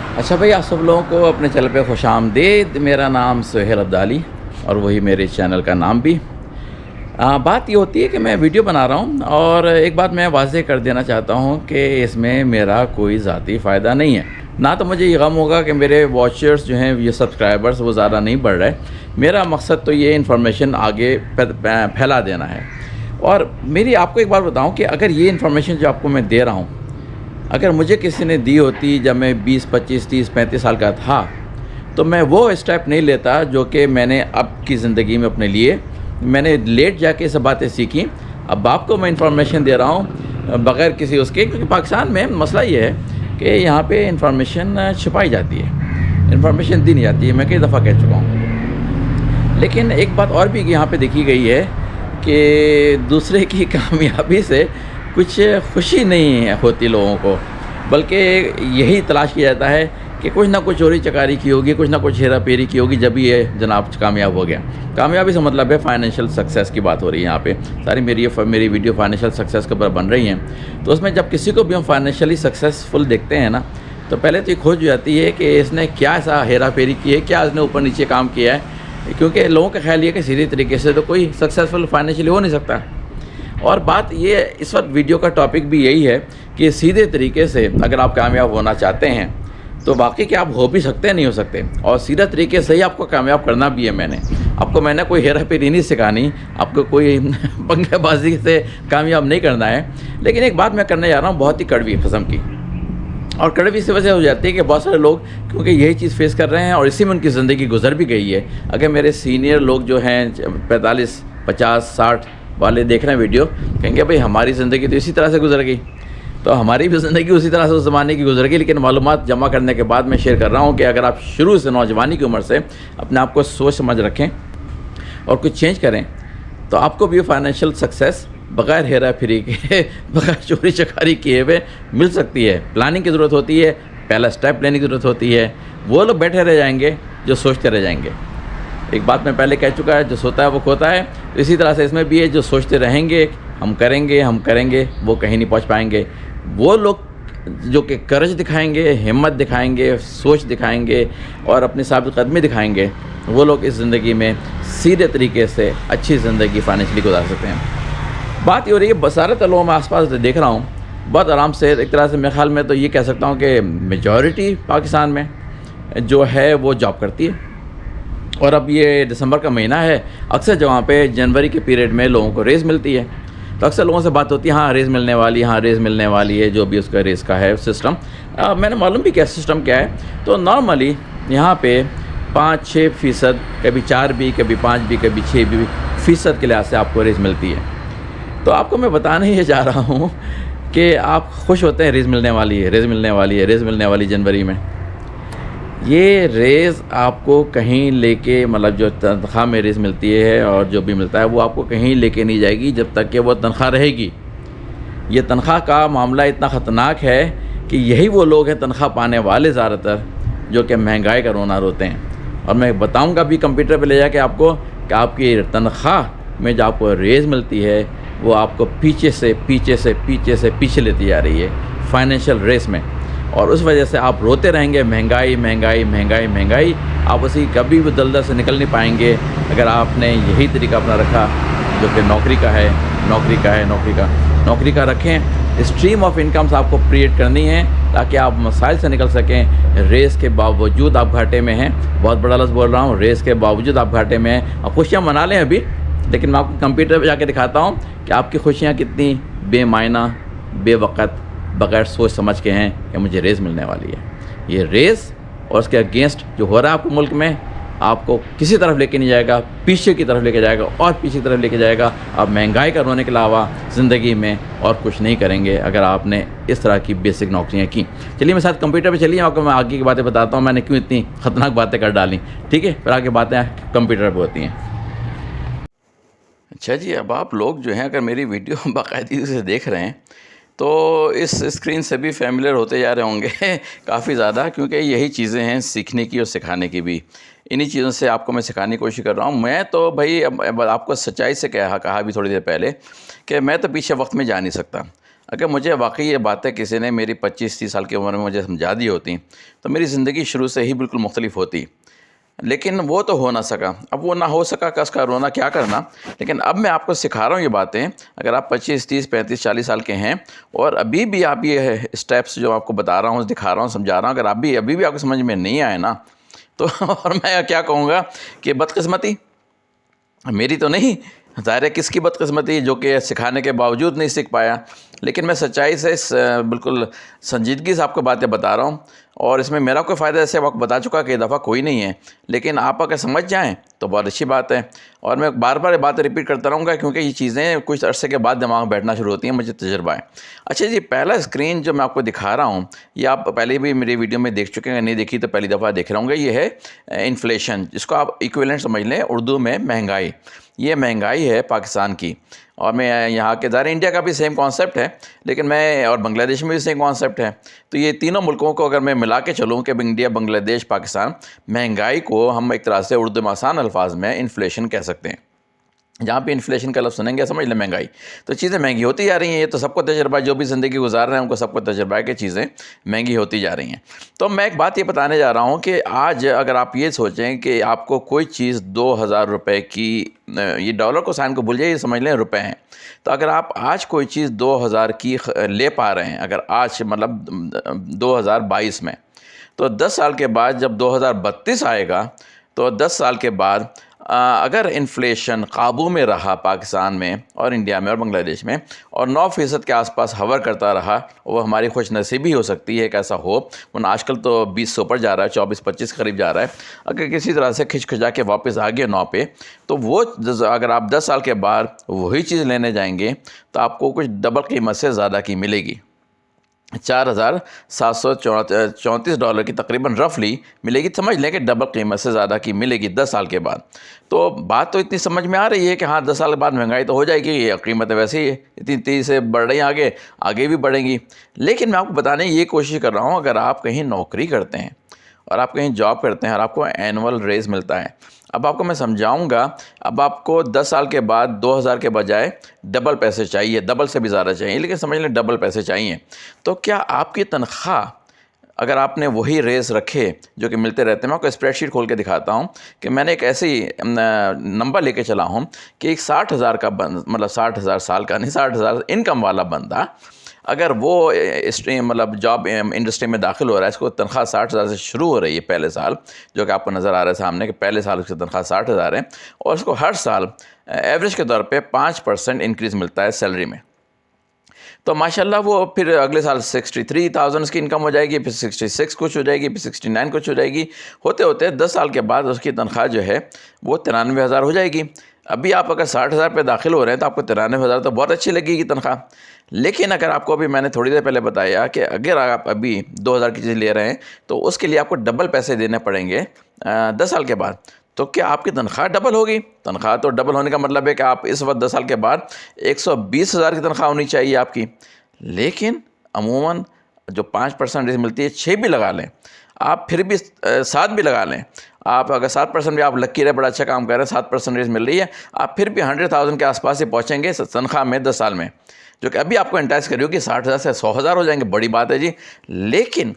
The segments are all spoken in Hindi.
अच्छा भाई, आप सब लोगों को अपने चैनल पे खुशामदीद। मेरा नाम सुहेल अब्दाली और वही मेरे चैनल का नाम भी। बात ये होती है कि मैं वीडियो बना रहा हूँ और एक बात मैं वाज़ेह कर देना चाहता हूँ कि इसमें मेरा कोई ज़ाती फ़ायदा नहीं है। ना तो मुझे ये गम होगा कि मेरे वॉचर्स जो हैं, ये सब्सक्राइबर्स वो ज़्यादा नहीं बढ़ रहे। मेरा मकसद तो ये इन्फॉर्मेशन आगे फैला देना है। और मेरी आपको एक बात बताऊँ कि अगर ये इन्फॉर्मेशन जो आपको मैं दे रहा हूँ, अगर मुझे किसी ने दी होती जब मैं 20, 25, 30, 35 साल का था, तो मैं वो स्टेप नहीं लेता जो कि मैंने अब की ज़िंदगी में अपने लिए मैंने लेट जाके सब बातें सीखी। अब आपको मैं इंफॉर्मेशन दे रहा हूँ बग़ैर किसी उसके, क्योंकि पाकिस्तान में मसला ये है कि यहाँ पे इंफॉर्मेशन छुपाई जाती है, इंफॉर्मेशन दी नहीं जाती है। मैं कई दफ़ा कह चुका हूँ। लेकिन एक बात और भी यहाँ पे देखी गई है कि दूसरे की कामयाबी से कुछ खुशी नहीं होती लोगों को, बल्कि यही तलाश किया जाता है कि कुछ ना कुछ चोरी चकारी की होगी, कुछ ना कुछ हेरा फेरी की होगी, जब ये जनाब कामयाब हो गया। कामयाबी से मतलब है फाइनेंशियल सक्सेस की बात हो रही है यहाँ पे। सारी मेरी वीडियो फाइनेंशियल सक्सेस के ऊपर बन रही हैं। तो उसमें जब किसी को भी हम फाइनेंशियली सक्सेसफुल देखते हैं ना, तो पहले तो ये खोज हो जाती है कि इसने क्या ऐसा हेरा फेरी की है, क्या इसने ऊपर नीचे काम किया है। क्योंकि लोगों का ख्याल ये कि सीधे तरीके से तो कोई सक्सेसफुल फाइनेंशियली हो नहीं सकता। और बात ये इस वक्त वीडियो का टॉपिक भी यही है कि सीधे तरीके से अगर आप कामयाब होना चाहते हैं तो वाकई कि आप हो भी सकते हैं, नहीं हो सकते। और सीधा तरीके से ही आपको कामयाब करना भी है। मैंने कोई हेरा फेरी नहीं सिखानी, आपको कोई पंगेबाजी से कामयाब नहीं करना है। लेकिन एक बात मैं करने जा रहा हूँ बहुत ही कड़वी किस्म की, और कड़वी इस वजह से हो जाती है कि बहुत सारे लोग क्योंकि यही चीज़ फेस कर रहे हैं और इसी में उनकी ज़िंदगी गुजर भी गई है। अगर मेरे सीनियर लोग जो हैं 45, 50, 60 वाले देख रहे हैं वीडियो, कहेंगे भाई हमारी ज़िंदगी तो इसी तरह से गुजर गई। तो हमारी भी ज़िंदगी उसी तरह से उस ज़माने की गुजर गई। लेकिन मालूमात जमा करने के बाद मैं शेयर कर रहा हूँ कि अगर आप शुरू से नौजवानी की उम्र से अपने आप को सोच समझ रखें और कुछ चेंज करें, तो आपको भी फाइनेंशियल सक्सेस बग़ैर हेरा फेरी के, बग़ैर चोरी चकारी किए हुए मिल सकती है। प्लानिंग की ज़रूरत होती है, पहला स्टेप लेने की ज़रूरत होती है। वो लोग बैठे रह जाएंगे जो सोचते रह जाएंगे। एक बात मैं पहले कह चुका है, जो सोता है वो खोता है। तो इसी तरह से इसमें भी है, जो सोचते रहेंगे हम करेंगे वो कहीं नहीं पहुंच पाएंगे। वो लोग जो कि करज दिखाएंगे, हिम्मत दिखाएंगे, सोच दिखाएंगे और अपनी साबित कदमी दिखाएंगे, वो लोग इस ज़िंदगी में सीधे तरीके से अच्छी ज़िंदगी फाइनेंशियली गुजार सकते हैं। बात ये हो रही है, बसारत लोगों में आसपास देख रहा हूँ बहुत आराम से। एक तरह से मेरे ख्याल में तो ये कह सकता हूँ कि मेजॉरिटी पाकिस्तान में जो है वो जॉब करती है। और अब ये दिसंबर का महीना है, अक्सर जगह पे जनवरी के पीरियड में लोगों को रेज़ मिलती है। तो अक्सर लोगों से बात होती है, हाँ रेज़ मिलने वाली, हाँ रेज़ मिलने वाली है, जो भी उसका रेज़ का है सिस्टम। मैंने मालूम भी किया सिस्टम क्या है। तो नॉर्मली यहाँ पे 5-6%, कभी 4 भी, कभी 5 भी, कभी 6 भी फ़ीसद के लिहाज से आपको रेज़ मिलती है। तो आपको मैं बताने ये जा रहा हूँ कि आप खुश होते हैं रेज़ मिलने वाली है, रेज़ मिलने वाली है, रेज़ मिलने वाली जनवरी में। ये रेज़ आपको कहीं लेके, मतलब जो तनख्वाह में रेज़ मिलती है और जो भी मिलता है वो आपको कहीं लेके नहीं जाएगी जब तक कि वो तनख्वाह रहेगी। ये तनख्वाह का मामला इतना ख़तरनाक है कि यही वो लोग हैं तनख्वाह पाने वाले ज़्यादातर, जो कि महंगाई का रोना रोते हैं। और मैं बताऊंगा भी कंप्यूटर पे ले जाके आपको कि आपकी तनख्वाह में जो आपको रेज़ मिलती है वो आपको पीछे लेती जा रही है फाइनेंशियल रेस में। और उस वजह से आप रोते रहेंगे, महंगाई। आप उसी कभी भी दलदल से निकल नहीं पाएंगे अगर आपने यही तरीका अपना रखा, जो कि नौकरी का रखें। स्ट्रीम ऑफ इनकम्स आपको क्रिएट करनी है ताकि आप मसाइल से निकल सकें। रेस के बावजूद आप घाटे में हैं, बहुत बड़ा लफ्ज़ बोल रहा हूँ, रेस के बावजूद आप घाटे में हैं। आप खुशियाँ मना लें अभी, लेकिन मैं आपको कंप्यूटर पर जाके दिखाता हूँ कि आपकी खुशियाँ कितनी बेमायना, बेवक़्त, बग़ैर सोच समझ के हैं कि मुझे रेज़ मिलने वाली है। ये रेज़ और उसके अगेंस्ट जो हो रहा है आपको मुल्क में, आपको किसी तरफ लेके नहीं जाएगा, पीछे की तरफ लेके जाएगा और पीछे की तरफ लेके जाएगा। आप महंगाई का रोने के अलावा ज़िंदगी में और कुछ नहीं करेंगे अगर आपने इस तरह की बेसिक नौकरियाँ की। चलिए मेरे साथ कंप्यूटर पे चलिए, आपको मैं आगे की बातें बताता हूँ मैंने क्यों इतनी ख़तरनाक बातें कर डाली। ठीक है, फिर आगे बातें कंप्यूटर पर होती हैं। अच्छा जी, अब आप लोग जो हैं अगर मेरी वीडियो बाकायदगी से देख रहे हैं तो इस स्क्रीन से भी फेमिलियर होते जा रहे होंगे काफ़ी ज़्यादा, क्योंकि यही चीज़ें हैं सीखने की और सिखाने की भी। इन्हीं चीज़ों से आपको मैं सिखाने की कोशिश कर रहा हूँ। मैं तो भाई अब आपको सच्चाई से कहा भी थोड़ी देर पहले कि मैं तो पीछे वक्त में जा नहीं सकता। अगर मुझे वाकई ये बातें किसी ने मेरी 25-30 साल की उम्र में मुझे समझा दी होती तो मेरी ज़िंदगी शुरू से ही बिल्कुल मुख्तलिफ होती। लेकिन वो तो हो ना सका। अब वो ना हो सका, कस का रोना, क्या करना। लेकिन अब मैं आपको सिखा रहा हूँ ये बातें। अगर आप 25, 30, 35, 40 साल के हैं और अभी भी आप ये स्टेप्स जो आपको बता रहा हूँ, दिखा रहा हूँ, समझा रहा हूँ, अगर आप भी अभी भी आपको समझ में नहीं आए ना, तो और मैं क्या कहूँगा कि बदकिस्मती मेरी तो नहीं, ज़ाहिर है किसकी बदकिस्मती जो कि सिखाने के बावजूद नहीं सीख पाया। लेकिन मैं सच्चाई से बिल्कुल संजीदगी से आपको बातें बता रहा हूँ और इसमें मेरा कोई फ़ायदा ऐसे वक्त बता चुका कि दफ़ा कोई नहीं है। लेकिन आप अगर समझ जाएँ तो बहुत अच्छी बात है। और मैं बार बार ये बात रिपीट करता रहूँगा क्योंकि ये चीज़ें कुछ अरसे के बाद दिमाग में बैठना शुरू होती हैं, मुझे तजुर्बा है। अच्छा जी, पहला स्क्रीन जो मैं आपको दिखा रहा हूँ, ये आप पहले भी मेरी वीडियो में देख चुके हैं, नहीं देखी तो पहली दफ़ा देख रहे होंगे। ये है इन्फ्लेशन, जिसको आप इक्विवेलेंट समझ लें उर्दू में महंगाई। ये महंगाई है पाकिस्तान की। और मैं यहाँ के ज़ाहिर इंडिया का भी सेम कॉन्सेप्ट है, लेकिन मैं और बांग्लादेश में भी सेम कॉन्सेप्ट है। तो ये तीनों मुल्कों को अगर मैं मिला के चलूँ कि इंडिया, बांग्लादेश, पाकिस्तान, महंगाई को हम एक तरह से उर्दू में आसान अल्फाज में इन्फ्लेशन कह सकते हैं। जहाँ पे इन्फ्लेशन का लफ्ज़ सुनेंगे समझ लें महंगाई। तो चीज़ें महंगी होती जा रही हैं, ये तो सबको तजुर्बा है, जो भी ज़िंदगी गुजार रहे हैं उनको सबको तजुर्बा है कि चीज़ें महंगी होती जा रही हैं। तो मैं एक बात ये बताने जा रहा हूँ कि आज अगर आप ये सोचें कि आपको कोई चीज़ 2000 रुपये की, ये डॉलर को साइन को भूल जाइए, ये समझ लें रुपए हैं। तो अगर आप आज कोई चीज़ 2000 की ले पा रहे हैं, अगर आज मतलब 2022 में, तो 10 साल के बाद जब 2032 आएगा, तो 10 साल के बाद अगर इन्फ्लेशन काबू में रहा पाकिस्तान में और इंडिया में और बांग्लादेश में और 9% के आसपास हवर करता रहा, वो हमारी खुशनसीबी हो सकती है कि ऐसा हो। वरना आजकल तो 20 से ऊपर जा रहा है, 24-25 करीब जा रहा है। अगर किसी तरह से खिंच के वापस आ गए 9 पे, तो वो अगर आप 10 साल के बाद वही चीज़ लेने जाएंगे तो आपको कुछ डबल कीमत से ज़्यादा की मिलेगी। $4734 की तकरीबन रफली मिलेगी। समझ लें कि डबल कीमत से ज़्यादा की मिलेगी 10 साल के बाद। तो बात तो इतनी समझ में आ रही है कि हाँ 10 साल के बाद महंगाई तो हो जाएगी, ये कीमतें वैसे ही इतनी तेज़ी से बढ़ रही हैं, आगे भी बढ़ेंगी। लेकिन मैं आपको बताने की ये कोशिश कर रहा हूँ, अगर आप कहीं नौकरी करते हैं और आप कहीं जॉब करते हैं और आपको एनुअल रेज़ मिलता है, अब आपको मैं समझाऊंगा। अब आपको 10 साल के बाद 2000 के बजाय डबल पैसे चाहिए, डबल से भी ज़्यादा चाहिए, लेकिन समझ लें डबल पैसे चाहिए। तो क्या आपकी तनख्वाह, अगर आपने वही रेस रखे जो कि मिलते रहते हैं, मैं आपको स्प्रेडशीट खोल के दिखाता हूँ कि मैंने एक ऐसी नंबर लेके चला हूँ कि एक 60,000 का मतलब 60,000 साल का नहीं, 60,000 इनकम वाला बंदा अगर वो मतलब जॉब इंडस्ट्री में दाखिल हो रहा है, इसको तनख्वाह 60,000 से शुरू हो रही है पहले साल, जो कि आपको नज़र आ रहा है सामने कि पहले साल उसकी तनख्वाह 60,000 है और उसको हर साल एवरेज के तौर पे 5% इंक्रीज़ मिलता है सैलरी में। तो माशाल्लाह वो फिर अगले साल 63,000 की इनकम हो जाएगी, फिर 66 कुछ हो जाएगी, फिर 69 कुछ हो जाएगी। होते होते 10 साल के बाद उसकी तनख्वाह जो है वो 93,000 हो जाएगी। अभी आप अगर 60,000 पे दाखिल हो रहे हैं तो आपको 93,000 तो बहुत अच्छी लगेगी तनख्वाह। लेकिन अगर आपको अभी मैंने थोड़ी देर पहले बताया कि अगर आप अभी 2000 की चीज़ ले रहे हैं तो उसके लिए आपको डबल पैसे देने पड़ेंगे 10 साल के बाद। तो क्या आपकी तनख्वाह डबल होगी? तनख्वाह तो डबल होने का मतलब है कि आप इस वक्त 10 साल के बाद 120,000 की तनख्वाह होनी चाहिए आपकी। लेकिन अमूमन जो 5% रेज़ मिलती है, 6 भी लगा लें आप, फिर भी 7 भी लगा लें आप, अगर 7% भी आप लकी रहे, बड़ा अच्छा काम कर रहे हैं, 7% रेज़ मिल रही है, आप फिर भी 100,000 के आसपास ही पहुँचेंगे तनख्वाह में 10 साल में, जो कि अभी आपको एंटाइज करी होगी 60,000 से 100,000 हो जाएंगे। बड़ी बात है जी। लेकिन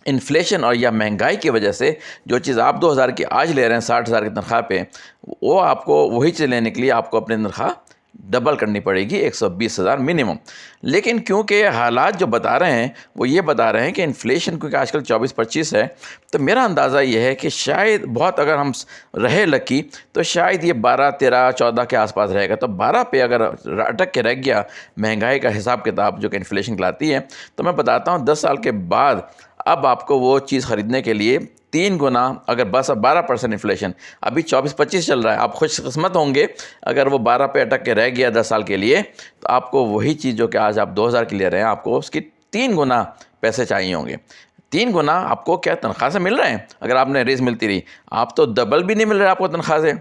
इन्फ्लेशन और या महंगाई की वजह से जो चीज़ आप 2000 की आज ले रहे हैं 60,000 की तनख्वाह पे, वो आपको वही चीज़ लेने के लिए आपको अपनी तनख्वाह डबल करनी पड़ेगी, 120,000 मिनिमम। लेकिन क्योंकि हालात जो बता रहे हैं वो ये बता रहे हैं कि इन्फ्लेशन क्योंकि आजकल 24-25 है, तो मेरा अंदाज़ा ये है कि शायद बहुत अगर हम रहे लकी तो शायद ये 12, 13, 14 के आसपास रहेगा। तो 12 पे अगर अटक के रह गया महंगाई का हिसाब किताब जो कि इन्फ्लेशन कहलाती है, तो मैं बताता हूँ 10 साल के बाद अब आपको वो चीज़ ख़रीदने के लिए 3 गुना, अगर बस 12% इन्फ्लेशन अभी 24-25 चल रहा है, आप खुशकिस्मत होंगे अगर वो 12 पे अटक के रह गया 10 साल के लिए, तो आपको वही चीज़ जो कि आज आप 2000 की ले रहे हैं, आपको उसकी 3 गुना पैसे चाहिए होंगे। 3 गुना आपको क्या तनख्वाह से मिल रहे हैं? अगर आपने रेज़ मिलती रही, आप तो डबल भी नहीं मिल रहा आपको तनख्वाह से।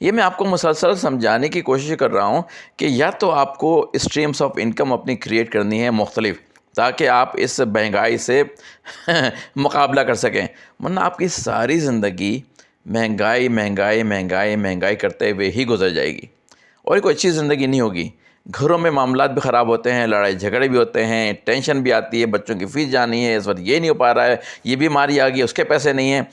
ये मैं आपको मुसलसल समझाने की कोशिश कर रहा हूँ कि या तो आपको स्ट्रीम्स ऑफ इनकम अपनी क्रिएट करनी है मुख्तलिफ, ताकि आप इस महंगाई से मुकाबला कर सकें, वरना आपकी सारी ज़िंदगी महंगाई महंगाई महंगाई महंगाई करते हुए ही गुजर जाएगी और कोई अच्छी ज़िंदगी नहीं होगी। घरों में मामलात भी ख़राब होते हैं, लड़ाई झगड़े भी होते हैं, टेंशन भी आती है, बच्चों की फ़ीस जानी है, इस वक्त ये नहीं हो पा रहा है, ये बीमारी आ गई, उसके पैसे नहीं हैं,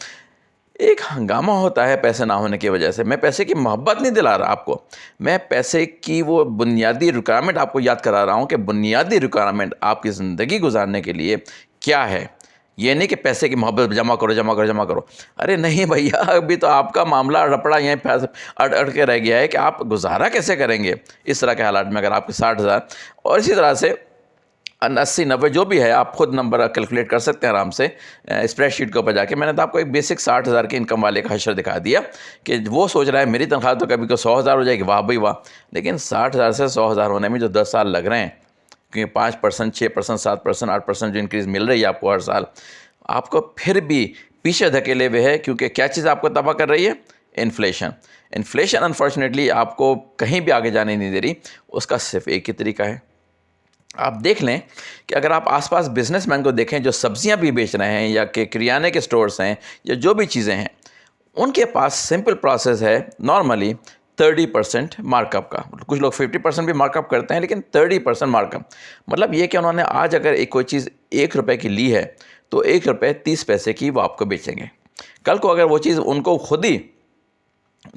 एक हंगामा होता है पैसे ना होने की वजह से। मैं पैसे की मोहब्बत नहीं दिला रहा आपको, मैं पैसे की वो बुनियादी रिक्वायरमेंट आपको याद करा रहा हूँ कि बुनियादी रिक्वायरमेंट आपकी ज़िंदगी गुजारने के लिए क्या है। ये नहीं कि पैसे की मोहब्बत जमा करो जमा करो जमा करो। अरे नहीं भैया, अभी तो आपका मामला रपड़ा यहीं पैसे अड़ के रह गया है कि आप गुजारा कैसे करेंगे इस तरह के हालात में। अगर आपके 60,000 और इसी तरह से 80-90 जो भी है, आप खुद नंबर कैलकुलेट कर सकते हैं आराम से स्प्रेडशीट के ऊपर जाके। मैंने तो आपको एक बेसिक 60,000 के इनकम वाले का हशर दिखा दिया कि वो सोच रहा है मेरी तनख्वाह तो कभी को 100,000 हो जाएगी, वाह भाई वाह। लेकिन 60,000 से 100,000 होने में जो 10 साल लग रहे हैं, क्योंकि 5%, 6%, 7%, 8% जो इंक्रीज़ मिल रही है आपको हर साल, आपको फिर भी पीछे धकेले हुए है। क्योंकि क्या चीज़ आपको तबाह कर रही है? इन्फ्लेशन। इन्फ्लेशन अनफॉर्चुनेटली आपको कहीं भी आगे जाने नहीं दे रही। उसका सिर्फ एक ही तरीका है, आप देख लें कि अगर आप आसपास बिजनेसमैन को देखें जो सब्जियां भी बेच रहे हैं या कि किराने के स्टोर्स हैं या जो भी चीज़ें हैं, उनके पास सिंपल प्रोसेस है नॉर्मली 30% मार्कअप का। कुछ लोग 50% भी मार्कअप करते हैं, लेकिन 30% मार्कअप मतलब ये कि उन्होंने आज अगर एक कोई चीज़ 1 रुपये की ली है तो 1 रुपये 30 पैसे की वो आपको बेचेंगे। कल को अगर वो चीज़ उनको खुद ही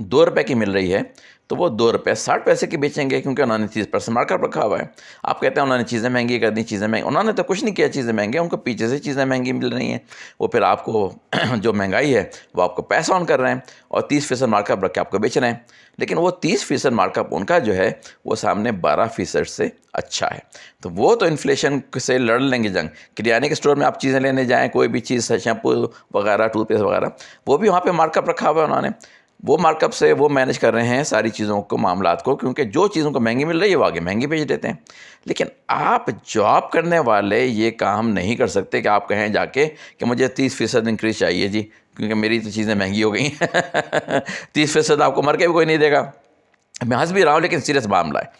2 रुपये की मिल रही है तो वो 2 रुपये 60 पैसे की बेचेंगे, क्योंकि उन्होंने 30% मार्कअप रखा हुआ है। आप कहते हैं उन्होंने चीज़ें महंगी कर दी, चीज़ें महंगी, उन्होंने तो कुछ नहीं किया चीज़ें महंगी, उनको पीछे से चीज़ें महंगी मिल रही हैं। वो फिर आपको जो महंगाई है वो आपको पैस ऑन कर रहे हैं और 30% मार्कअप रख के आपको बेच रहे हैं। लेकिन वो 30% मार्कअप उनका जो है वो सामने 12% से अच्छा है। तो वो तो इन्फ्लेशन से लड़ लेंगे जंग। किराने के स्टोर में आप चीज़ें लेने जाएँ, कोई भी चीज़, शैम्पू वगैरह, टूथपेस्ट वगैरह, वो भी वहाँ पर मार्कअप रखा हुआ है उन्होंने। वो मार्कअप से वो मैनेज कर रहे हैं सारी चीज़ों को, मामलात को, क्योंकि जो चीज़ों को महंगी मिल रही है वो आगे महंगी बेच देते हैं। लेकिन आप जॉब करने वाले ये काम नहीं कर सकते कि आप कहें जाके कि मुझे 30% इंक्रीज़ चाहिए जी, क्योंकि मेरी तो चीज़ें महंगी हो गई हैं। 30% आपको मर के भी कोई नहीं देगा। मैं हंस भी रहा हूँ, लेकिन सीरियस मामला है।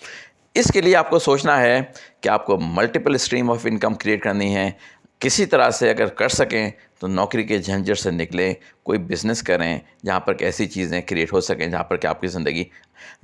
इसके लिए आपको सोचना है कि आपको multiple stream of income create करनी है। किसी तरह से अगर कर सकें तो नौकरी के झंझट से निकलें, कोई बिज़नेस करें जहाँ पर ऐसी चीज़ें क्रिएट हो सकें जहाँ पर कि आपकी ज़िंदगी।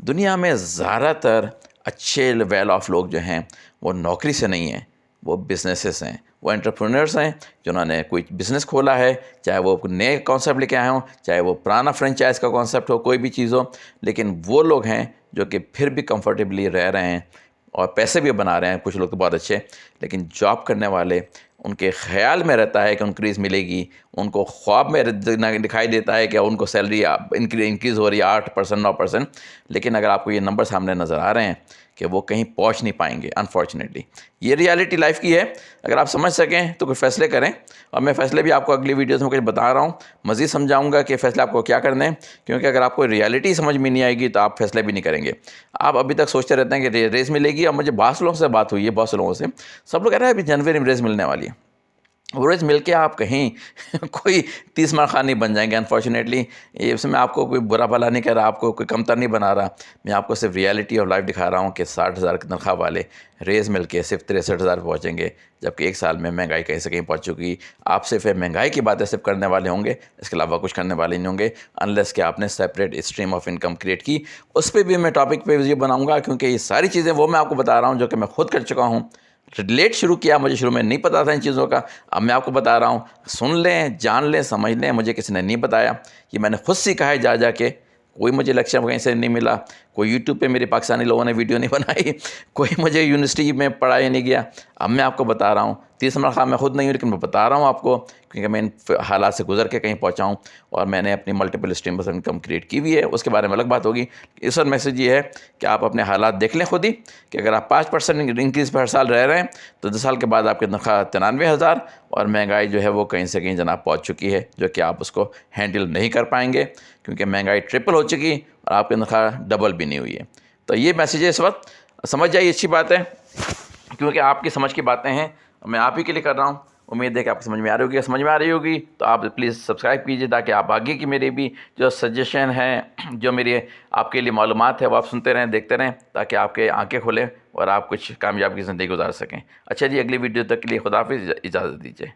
दुनिया में ज़्यादातर अच्छे वेल ऑफ लोग जो हैं वो नौकरी से नहीं हैं, वो बिज़नेसेस हैं, वो एंटरप्रेन्योर्स हैं जिन्होंने कोई बिज़नेस खोला है, चाहे वो नए कॉन्सेप्ट लेके आए हों, चाहे वो पुराना फ्रेंचाइज़ का कॉन्सेप्ट हो, कोई भी चीज़ हो। लेकिन वो लोग हैं जो कि फिर भी कंफर्टेबली रह रहे हैं और पैसे भी बना रहे हैं। कुछ लोग तो बहुत अच्छे, लेकिन जॉब करने वाले, उनके ख़्याल में रहता है कि इंक्रीज़ मिलेगी, उनको ख्वाब में दिखाई देता है कि उनको सैलरी इंक्रीज़ हो रही है 8%, 9%। लेकिन अगर आपको ये नंबर सामने नज़र आ रहे हैं कि वो कहीं पहुंच नहीं पाएंगे अनफॉर्चुनेटली। ये रियलिटी लाइफ की है। अगर आप समझ सकें तो कुछ फ़ैसले करें, और मैं फ़ैसले भी आपको अगली वीडियोस में कुछ बता रहा हूँ, मज़ीद समझाऊंगा कि फ़ैसले आपको क्या करने हैं। क्योंकि अगर आपको रियलिटी समझ में नहीं आएगी तो आप फ़ैसले भी नहीं करेंगे। आप अभी तक सोचते रहते हैं कि रेस मिलेगी। और मुझे बहुत लोगों से बात हुई है, बहुत से लोगों से, सब लोग कह रहे हैं अभी जनवरी में रेस मिलने वाली है। वो रेस मिल के आप कहीं कोई 30 मार खान नहीं बन जाएंगे अनफॉर्चुनेटली। ये उसमें आपको कोई बुरा भला नहीं कह रहा, आपको कोई कमतर नहीं बना रहा। मैं आपको सिर्फ रियलिटी ऑफ लाइफ दिखा रहा हूँ कि 60,000 की तनख्वाह वाले रेस मिल के सिर्फ 63,000 पहुँचेंगे, जबकि एक साल में महंगाई कहीं से कहीं पहुँच चुकी। आप सिर्फ महंगाई की बातें सिर्फ करने वाले होंगे, इसके अलावा कुछ करने वाले नहीं होंगे, अनलेस कि आपने separate stream of income create की। उस पर भी मैं टॉपिक पे वीडियो बनाऊँगा, क्योंकि ये सारी चीज़ें वो मैं आपको बता रहा हूँ जो कि मैं खुद कर चुका हूँ। लेट शुरू किया, मुझे शुरू में नहीं पता था इन चीज़ों का, अब मैं आपको बता रहा हूँ। सुन लें, जान लें, समझ लें। मुझे किसी ने नहीं बताया, ये मैंने खुद सीखा है जा के। कोई मुझे लेक्चर कहीं से नहीं मिला, कोई यूट्यूब पे मेरे पाकिस्तानी लोगों ने वीडियो नहीं बनाई, कोई मुझे यूनिवर्सिटी में पढ़ाया नहीं गया। अब मैं आपको बता रहा हूँ। 30 मरखा मैं खुद नहीं हूँ, लेकिन मैं बता रहा हूँ आपको, क्योंकि मैं इन हालात से गुजर के कहीं पहुँचा हूँ और मैंने अपनी multiple stream of income create की हुई है। उसके बारे में अलग बात होगी। इस वक्त मैसेज ये है कि आप अपने हालात देख लें खुद ही, कि अगर आप 5% इंक्रीज़ पर हर साल रह रहे हैं तो 10 साल के बाद आपकी तनख्वाह 93,000, और महंगाई जो है वो कहीं से कहीं जनाब पहुँच चुकी है, जो कि आप उसको हैंडल नहीं कर पाएंगे, क्योंकि महंगाई ट्रिपल हो चुकी और आपकी तनख्वाह डबल भी नहीं हुई है। तो ये मैसेज है इस वक्त, समझ जाइए। अच्छी बात है, क्योंकि आपकी समझ की बातें हैं, मैं आप ही के लिए कर रहा हूँ। उम्मीद है कि आपको समझ में आ रही होगी। समझ में आ रही होगी तो आप प्लीज़ सब्सक्राइब कीजिए, ताकि आप आगे की मेरी भी जो सजेशन हैं, जो मेरी आपके लिए मालूमात है, वो आप सुनते रहें, देखते रहें, ताकि आपके आंखें खुलें और आप कुछ कामयाबी की ज़िंदगी गुजार सकें। अच्छा जी, अगली वीडियो तक के लिए खुदा हाफिज़, इजाज़त दीजिए।